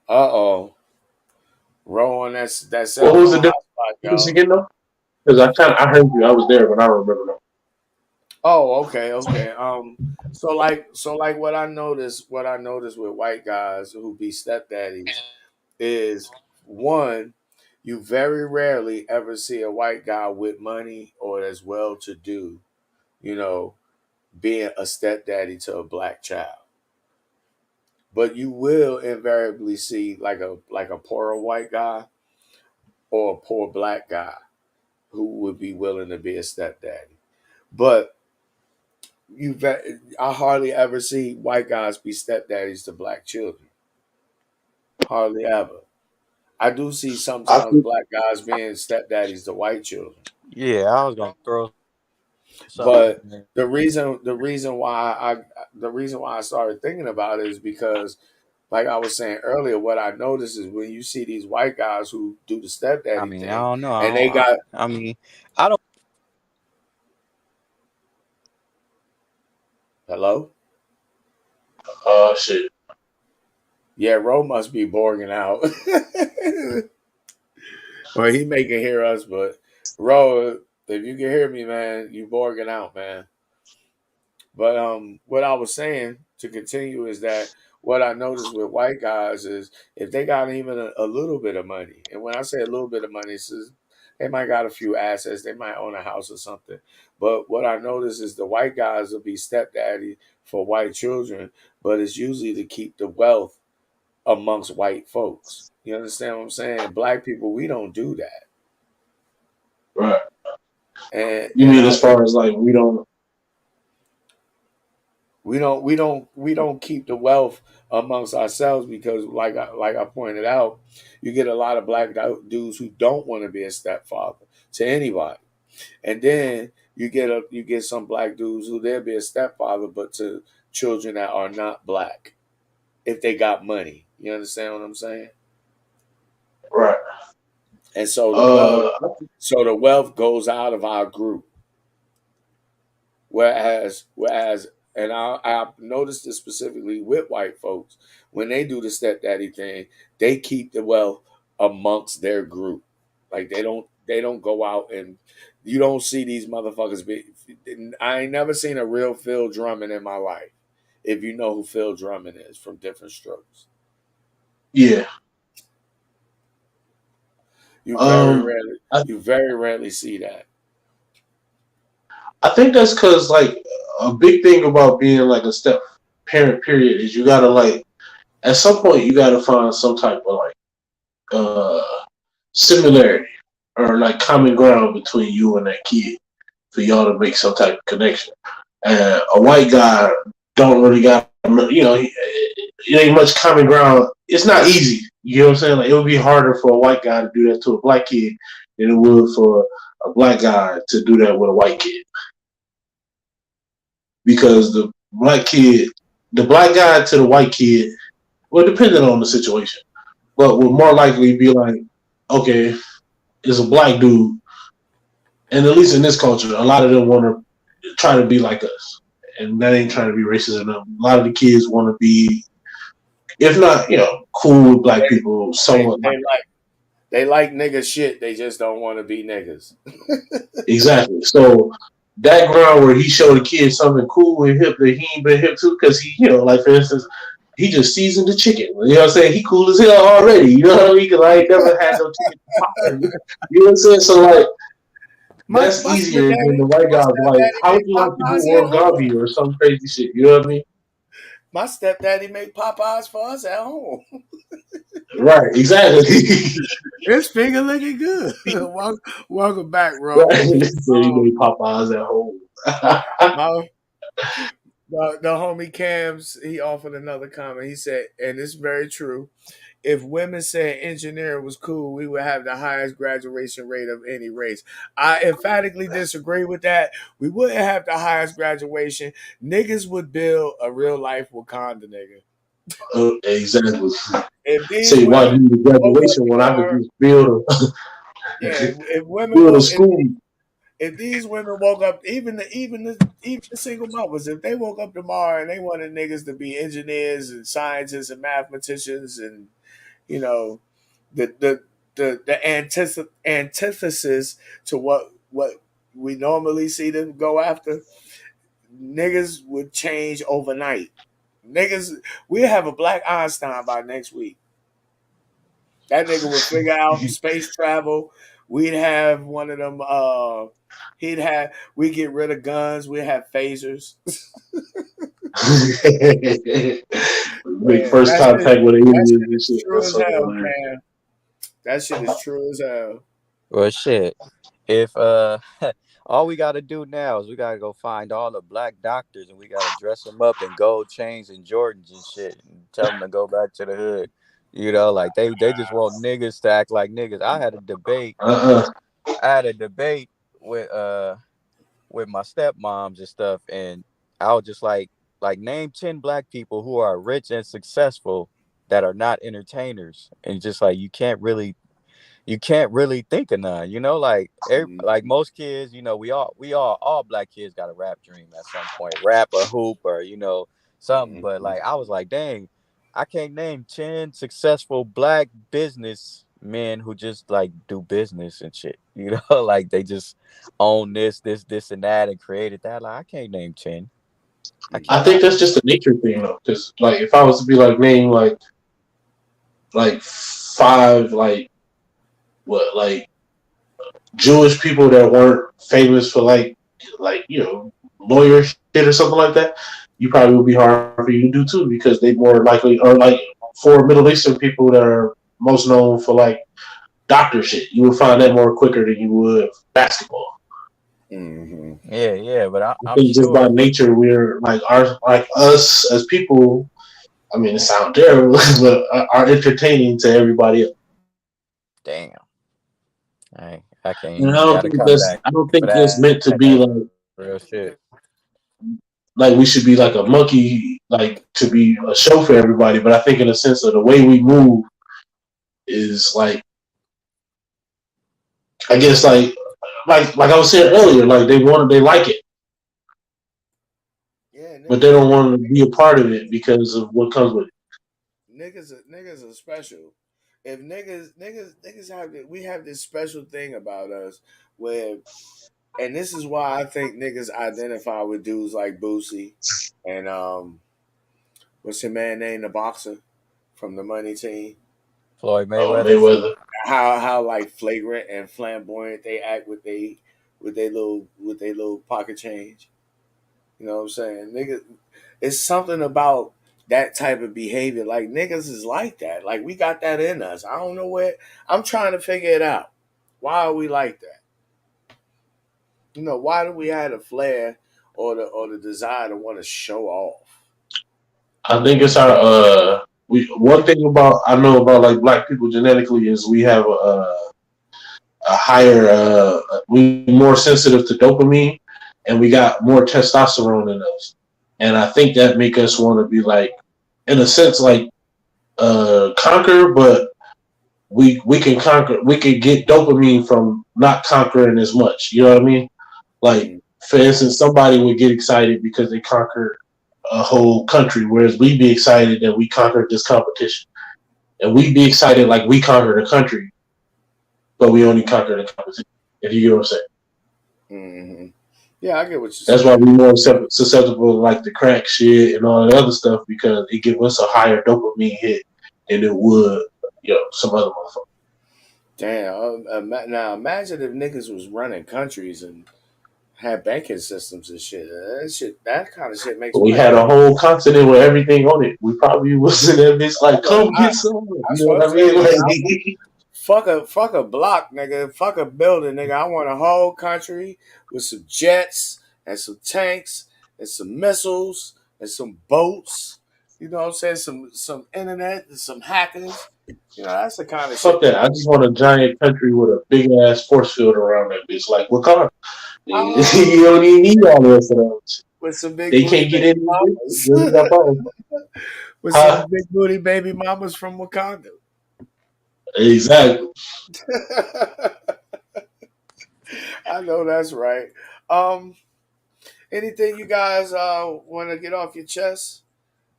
Uh-oh. Ro on that What cell was the phone hotspot, difference y'all. again, though? Because I heard you, I was there, but I don't remember though. Oh, okay, okay. So like what I noticed with white guys who be stepdaddies is, one, you very rarely ever see a white guy with money or as well to do, you know, being a stepdaddy to a black child. But you will invariably see like a poorer white guy or a poor black guy who would be willing to be a stepdaddy. But I hardly ever see white guys be stepdaddies to black children. Hardly ever. I do see I sometimes think, black guys being stepdaddies to white children. Yeah, I was gonna throw something But in there. the reason why I started thinking about it is because, like I was saying earlier, what I noticed is when you see these white guys who do the I stepdaddy mean, I thing, don't know. and they got I mean, I don't. hello, shit. yeah, Ro must be borging out, or he may can hear us, but Ro, if you can hear me, man, you borging out, man. But what I was saying to continue is that what I noticed with white guys is if they got even a little bit of money, and when I say a little bit of money, it's just, they might got a few assets, they might own a house or something. But what I notice is the white guys will be stepdaddy for white children, but it's usually to keep the wealth amongst white folks. You understand what I'm saying? Black people, we don't do that, Right. and You mean as far as like we don't? we don't keep the wealth amongst ourselves because like I pointed out, you get a lot of black dudes who don't want to be a stepfather to anybody, and then you get some black dudes who they'll be a stepfather but to children that are not black if they got money. You understand what I'm saying? Right. And so Uh, the wealth goes out of our group. Whereas, and I noticed this specifically with white folks, when they do the stepdaddy thing, they keep the wealth amongst their group. Like they don't go out, and you don't see these motherfuckers be. I ain't never seen a real Phil Drummond in my life. If you know who Phil Drummond is from Different Strokes, yeah. you very Um, rarely I you very rarely see that. I think that's because like a big thing about being like a step parent period is you gotta like at some point you gotta find some type of like similarity or like common ground between you and that kid for y'all to make some type of connection. And a white guy don't really got, it ain't much common ground. It's not easy. You know what I'm saying? Like it would be harder for a white guy to do that to a black kid than it would for a black guy to do that with a white kid. Because the black guy to the white kid, well, depending on the situation, but would more likely be like, okay, it's a black dude, and at least in this culture, a lot of them want to try to be like us, and that ain't trying to be racist enough. A lot of the kids want to be, if not, cool with black people, somewhat. They like nigga shit. They just don't want to be niggas. Exactly. So that ground where he showed the kid something cool and hip that he ain't been hip to, because he, like for instance, he just seasoned the chicken. You know what I'm saying? He cool as hell already. You know what I mean? Because I ain't never had no chicken. You know what I'm saying? So like, that's easier than the white guy. Like, how would you like to do origami or some crazy shit? You know what I mean? My stepdaddy made Popeyes for us at home. Right, exactly. This finger looking good. Welcome back, Ro. Right. So he made Popeyes at home. The homie Cams, he offered another comment. He said, and it's very true, if women said engineer was cool, we would have the highest graduation rate of any race. I emphatically disagree with that. We wouldn't have the highest graduation. Niggas would build a real life Wakanda, nigga. Exactly. Say, why do the graduation when I could just build a if women build a school? If these women woke up, even the single mothers, if they woke up tomorrow and they wanted niggas to be engineers and scientists and mathematicians and the antithesis to what we normally see them go after, niggas would change overnight. Niggas, we have a black Einstein by next week. That nigga would figure out space travel. We'd have one of them. We get rid of guns. We have phasers. Make first contact with aliens and shit. True as hell, man. That shit is true as hell. Well, shit. If all we gotta do now is we gotta go find all the black doctors and we gotta dress them up in gold chains and Jordans and shit and tell them to go back to the hood. Like they just want niggas to act like niggas. I had a debate. I had a debate with my stepmoms and stuff, and I was just like name 10 black people who are rich and successful that are not entertainers, and just like you can't really think of none. Like like most kids, we all black kids got a rap dream at some point, rap or hoop or something. But like I was like, dang, I can't name 10 successful black business men who just like do business and shit. Like they just own this and that and created that. Like I can't name 10. I think that's just a nature thing though, because like if I was to be like name like 5 like Jewish people that weren't famous for like lawyer shit or something like that, you probably would be hard for you to do too, because they more likely, or like for Middle Eastern people that are most known for like doctor shit, you would find that more quicker than you would basketball. Mm-hmm. Yeah, but I think just by nature we're like us as people. I mean, it sounds terrible, but are entertaining to everybody else. Damn. I can't. And I don't think that's meant to be like real shit. Like we should be like a monkey, like to be a show for everybody. But I think in a sense of the way we move is like, I guess like I was saying earlier, like they like it, but they don't want to be a part of it because of what comes with it. Niggas are special. If niggas have this special thing about us where, and this is why I think niggas identify with dudes like Boosie and what's your man name, the boxer from the Money Team, Floyd Mayweather. How like flagrant and flamboyant they act with their little pocket change. You know what I'm saying? it's something about that type of behavior. Like niggas is like that. Like we got that in us. I don't know where. I'm trying to figure it out. Why are we like that? Why do we have the flair or the desire to want to show off? I think it's our we one thing about I know about like black people genetically is we have a higher we more sensitive to dopamine and we got more testosterone in us. And I think that make us want to be like in a sense like conquer, but we can conquer we can get dopamine from not conquering as much. You know what I mean? Like for instance, somebody would get excited because they conquered a whole country, whereas we'd be excited that we conquered this competition. And we'd be excited like we conquered a country, but we only conquered a competition. If you get what I'm saying. Mm-hmm. Yeah, I get what you're saying. That's why we're more susceptible to like the crack shit and all that other stuff because it gives us a higher dopamine hit than it would, some other motherfucker. Damn. Now imagine if niggas was running countries and had banking systems and shit. That kind of shit makes But we my had head. a whole continent with everything on it. We probably was in that bitch like, come I, get some. You that's know what I'm what I mean? saying. Like, Fuck a block, nigga. Fuck a building, nigga. I want a whole country with some jets and some tanks and some missiles and some boats. You know what I'm saying? Some internet and some hackers. That's the kind of shit fuck that. I just want a giant country with a big ass force field around that bitch. Like Wakanda. You don't even need all the rest of those. with some big They booty can't get baby in mamas. With some Huh? big booty baby mamas from Wakanda. Exactly. I know that's right. Anything you guys want to get off your chest?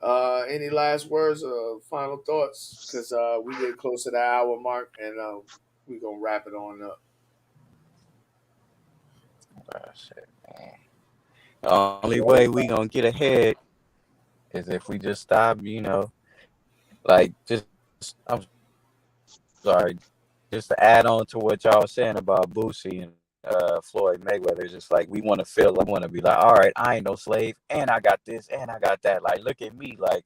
Any last words or final thoughts? Because we get close to the hour mark, and we're gonna wrap it on up. Shit, man. The only way we gonna get ahead is if we just stop, like I'm sorry, just to add on to what y'all was saying about Boosie and Floyd Mayweather. It's just like we want to feel like we want to be like, all right, I ain't no slave, and I got this, and I got that. Like, look at me, like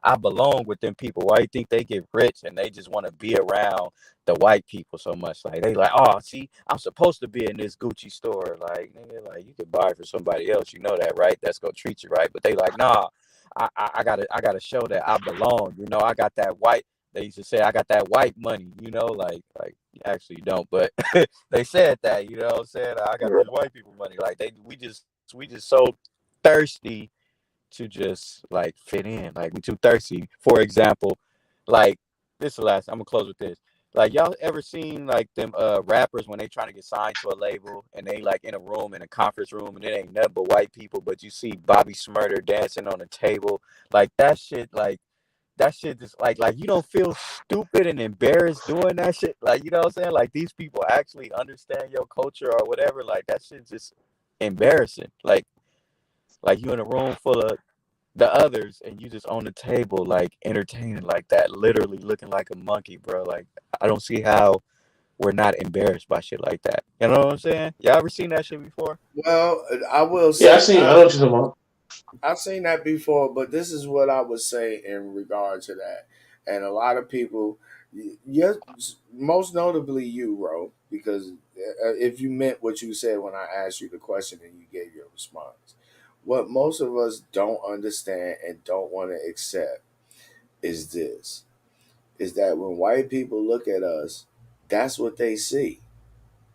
I belong with them people. Why you think they get rich and they just want to be around the white people so much? Like they like, oh, see, I'm supposed to be in this Gucci store. Like, nigga, like you could buy it for somebody else. You know that, right? That's gonna treat you right. But they like, nah. I gotta show that I belong. I got that white. They used to say I got that white money. Like actually you don't, but they said that. You know what I'm saying? I got this white people money. Like we just so thirsty to just like fit in. Like we too thirsty. For example, like this is the last. I'm gonna close with this. Like y'all ever seen like them rappers when they trying to get signed to a label and they like in a room in a conference room and it ain't nothing but white people, but you see Bobby Smurder dancing on a table like that shit. Like that shit just like you don't feel stupid and embarrassed doing that shit. Like you know what I'm saying? Like these people actually understand your culture or whatever. Like that shit just embarrassing. Like you in a room full of the others and you just on the table like entertaining like that, literally looking like a monkey, bro. Like I don't see how we're not embarrassed by shit like that. You know what I'm saying? Y'all ever seen that shit before? Well, I will Yeah, say I know what you're talking about. I've seen that before, but this is what I would say in regard to that. And a lot of people, yes, most notably you, Ro, because if you meant what you said when I asked you the question and you gave your response, what most of us don't understand and don't want to accept is this: is that when white people look at us, that's what they see.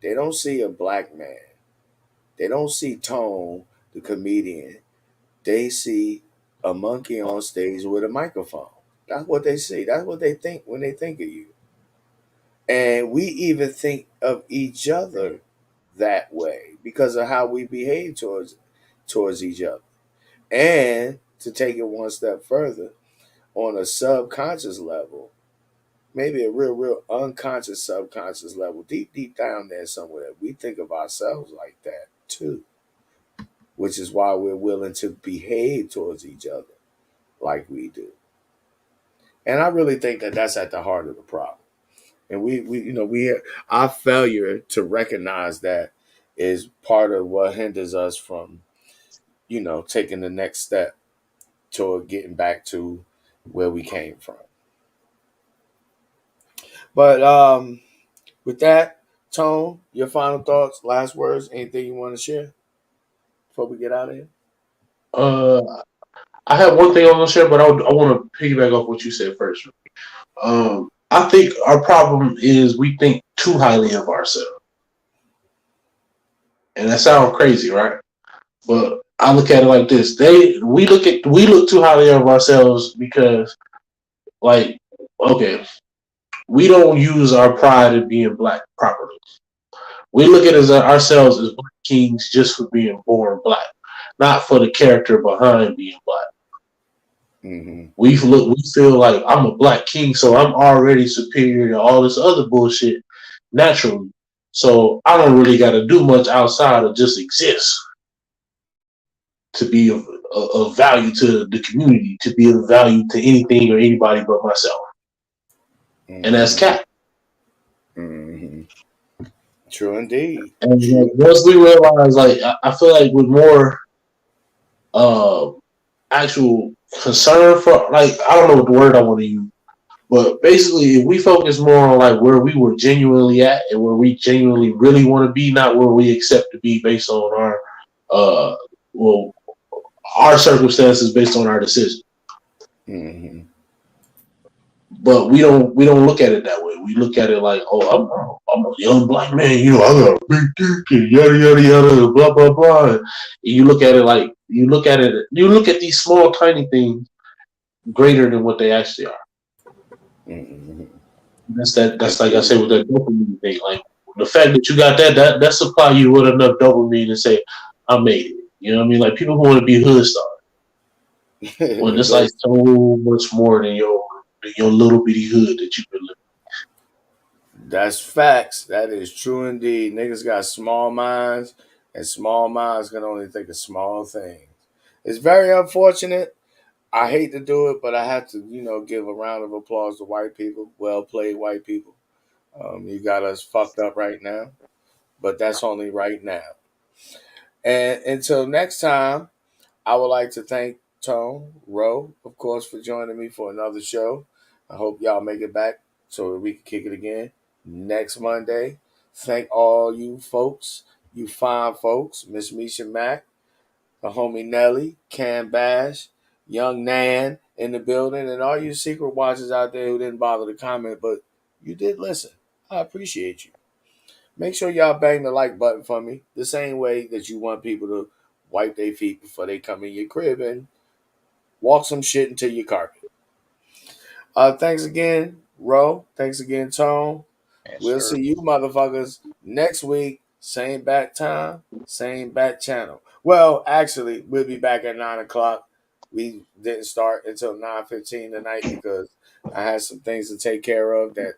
They don't see a black man. They don't see Tone, the comedian. They see a monkey on stage with a microphone. That's what they see. That's what they think when they think of you. And we even think of each other that way because of how we behave towards each other. And to take it one step further, on a subconscious level, maybe a real unconscious subconscious level, deep down there somewhere, we think of ourselves like that too, which is why we're willing to behave towards each other like we do. And I really think that that's at the heart of the problem. And we our failure to recognize that is part of what hinders us from taking the next step toward getting back to where we came from. But with that, Tone, your final thoughts, last words, anything you want to share before we get out of here? I have one thing I want to share, but I want to piggyback off what you said first. I think our problem is we think too highly of ourselves, and that sounds crazy, right? But I look at it like this: we look too highly of ourselves because, like, okay, we don't use our pride in being black properly. We look at ourselves as black kings just for being born black, not for the character behind being black. Mm-hmm. We feel like I'm a black king, so I'm already superior to all this other bullshit naturally. So I don't really got to do much outside of just exist to be of value to the community, to be of value to anything or anybody but myself. Mm-hmm. And that's cap. Mm-hmm. True indeed. And once we realize, like, I feel like with more actual concern for, like, I don't know what the word I want to use, but basically, if we focus more on like where we were genuinely at and where we genuinely really want to be, not where we accept to be based on our circumstances, based on our decision. Mm-hmm. But we don't look at it that way. We look at it like, oh, I'm a young black man, I got a big dick and yada yada yada, blah blah blah. And you look at it like you look at these small tiny things greater than what they actually are. Mm-hmm. That's like I said with that dopamine thing. Like the fact that you got that supply you with enough dopamine to say, I made it. You know what I mean? Like people who want to be hood stars. When it's like so much more than your little bitty hood that you've been living. That's facts. That is true indeed. Niggas got small minds, and small minds can only think of small things. It's very unfortunate. I hate to do it, but I have to, give a round of applause to white people. Well played, white people. You got us fucked up right now, but that's only right now. And until next time, I would like to thank Tone, Roe, of course, for joining me for another show. I hope y'all make it back so that we can kick it again next Monday. Thank all you folks, you fine folks, Miss Misha Mack, the homie Nelly, Cam Bash, Young Nan in the building, and all you secret watchers out there who didn't bother to comment, but you did listen. I appreciate you. Make sure y'all bang the like button for me, the same way that you want people to wipe their feet before they come in your crib and walk some shit into your carpet. Thanks again, Ro. Thanks again, Tone. Yes, we'll sir. see you motherfuckers next week. Same bat time, same bat channel. Well, actually, we'll be back at 9 o'clock. We didn't start until 9:15 tonight because I had some things to take care of that,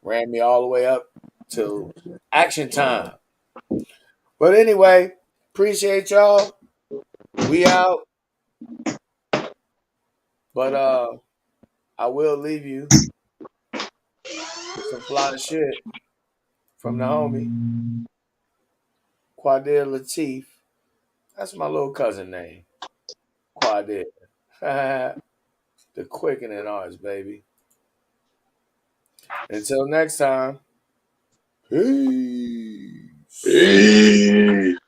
ran me all the way up to action time. But anyway, appreciate y'all. We out. But I will leave you with some fly shit from the homie Quadir Latif. That's my little cousin name. Quadir. The quickening arts, baby. Until next time. Peace. Peace.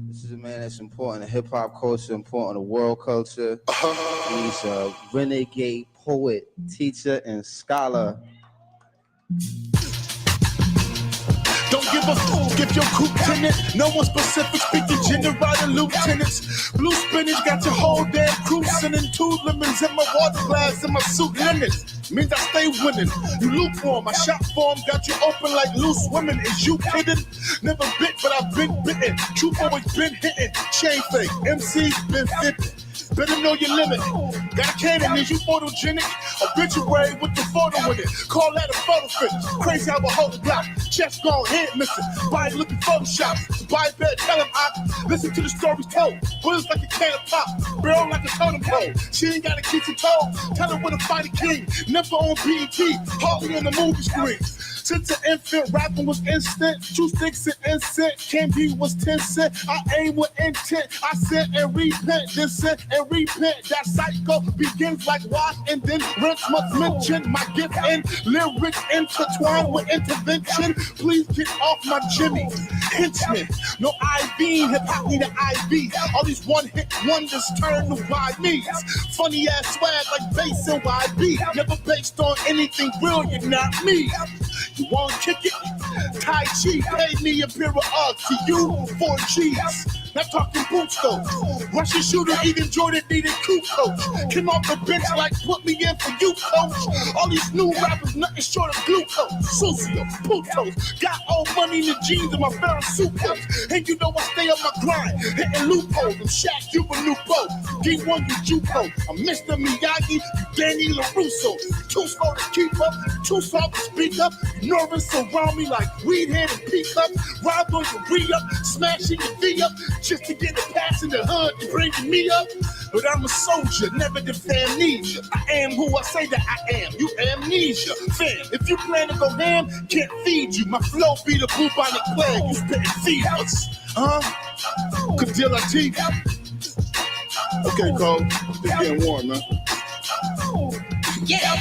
This is a man that's important to hip-hop culture, important to world culture. He's a renegade poet, teacher, and scholar. Don't give a fuck if your coupe tenant. No one specific, speak to general and lieutenants. Blue spinach got your whole damn crew sending 2 lemons in my water glass and my suit limits. Means I stay winning. You lukewarm, my shop form got you open like loose women. Is you kidding? Never bit, but I've been bitten. Truth always been hitting. Chain fake, MC's been flipping. Better know your limit. Got a cannon, is you photogenic? Obituary with the photo in it. Call that a photo finish. Crazy how I hold the block. Chest gone, head missing. Body looking Photoshop. Buy bed, tell him I listen to the stories told. Bullets like a can of pop. Barrel like a totem pole. She ain't got a kiss and toe. Tell her where to fight a king. Never on BET. Hardly on the movie screen. Since an infant, rapping was instant. 2 sticks and instant. Can't be was 10 cent. I aim with intent. I sit and repent. Then sit and repent. That cycle begins like wash and then rinse. Must mention my gift and lyrics intertwined with intervention. Please get off my Jimmy. Henchman. No IV. Hip hop need an IV. All these one hit wonders turn to YBs. Funny ass swag like bass and YB. Never based on anything real. You're not me. You wanna kick it? Tai Chi, pay me a pair of Uggs to you 4 G's. Not talking boots though. Russian shooter, even Jordan needed coup coach. Came off the bench like put me in for you, coach. All these new rappers, nothing short of glucose. Sucio, putos. Got old money in the jeans and my Ferris suit coats. And you know I stay on my grind, hitting loopholes. I'm Shaq, you a new boat. D1, you Juco. I'm Mr. Miyagi, you Danny LaRusso. Too slow to keep up, too soft to speak up. Nervous around me like weed head and peak up. Rob on your re-up, smashing your V up. Just to get a pass in the hood and bringing me up. But I'm a soldier, never defend amnesia. I am who I say that I am. You amnesia. Fam, if you plan to go ham, can't feed you. My flow be the bubonic plague. You spitting fevers. Huh? Could deal our teeth. Okay, Cole. It's getting warm, man. Yeah.